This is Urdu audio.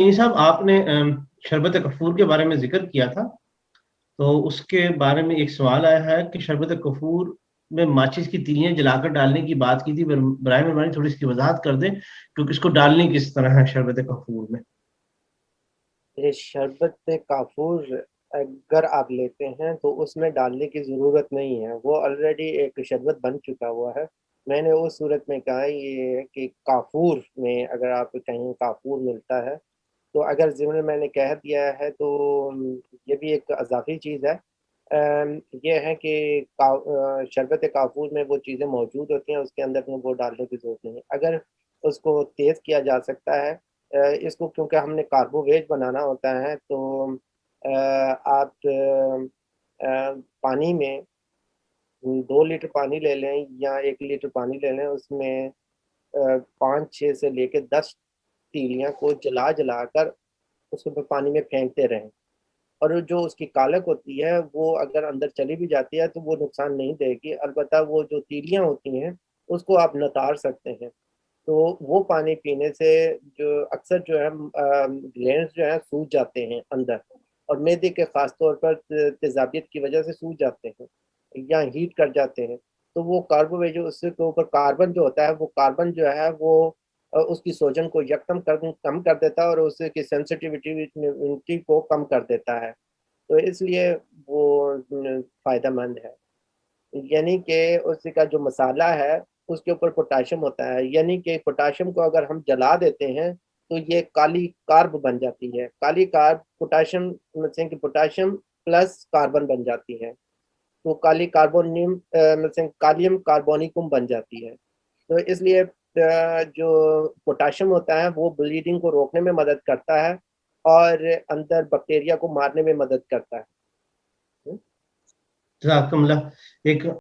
یہ صاحب آپ نے شربت کفور کے بارے میں ذکر کیا تھا، تو اس کے بارے میں ایک سوال آیا ہے کہ شربت کفور میں ماچس کی تیلیاں جلا کر ڈالنے کی بات کی تھی، برائے مہربانی تھوڑی اس کی وضاحت کر دیں کیونکہ اس کو ڈالنے کس طرح ہے شربت کفور میں؟ یہ شربت کافور اگر آپ لیتے ہیں تو اس میں ڈالنے کی ضرورت نہیں ہے، وہ آلریڈی ایک شربت بن چکا ہوا ہے۔ میں نے اس صورت میں کہا یہ ہے کہ کافور میں اگر آپ کہیں کافور ملتا ہے تو اگر ضمن میں نے کہہ دیا ہے تو یہ بھی ایک اضافی چیز ہے۔ یہ ہے کہ شربت کافور میں وہ چیزیں موجود ہوتی ہیں، اس کے اندر میں وہ ڈالنے کی ضرورت نہیں ہے۔ اگر اس کو تیز کیا جا سکتا ہے، اس کو کیونکہ ہم نے کاربوویج بنانا ہوتا ہے تو آپ پانی میں 2 لیٹر پانی لے لیں یا 1 لیٹر پانی لے لیں، اس میں 5 6 سے لے کے 10 تیلیاں کو جلا جلا کر اس کو پانی میں پھینکتے رہیں، اور جو اس کی کالک ہوتی ہے وہ اگر اندر چلی بھی جاتی ہے تو وہ نقصان نہیں دے گی، البتہ وہ جو تیلیاں ہوتی ہیں اس کو آپ نتار سکتے ہیں۔ تو وہ پانی پینے سے جو اکثر جو ہے گلینڈز جو ہیں سوج جاتے ہیں اندر، اور معدے کے خاص طور پر تیزابیت کی وجہ سے سوج جاتے ہیں یا ہیٹ کر جاتے ہیں، تو وہ کاربویج اس کے اوپر کاربن جو ہوتا ہے وہ کاربن جو ہے وہ اس کی سوجن کو یکدم کم کر دیتا ہے اور اس کی سینسٹیوٹی کو کم کر دیتا ہے، تو اس لیے وہ فائدہ مند ہے۔ یعنی کہ اس کا جو مسالہ ہے اس کے اوپر پوٹاشیم ہوتا ہے، یعنی کہ پوٹاشیم کو اگر ہم جلا دیتے ہیں تو یہ کالی کارب بن جاتی ہے، کالی کارب پوٹاشیم کہ پوٹاشیم پلس کاربن بن جاتی ہے، تو کالی کاربونیم کالیم کاربونیکم بن جاتی ہے۔ تو اس لیے جو پوٹاشیم ہوتا ہے وہ بلیڈنگ کو روکنے میں مدد کرتا ہے اور اندر بیکٹیریا کو مارنے میں مدد کرتا ہے۔ جزاکم اللہ۔ ایک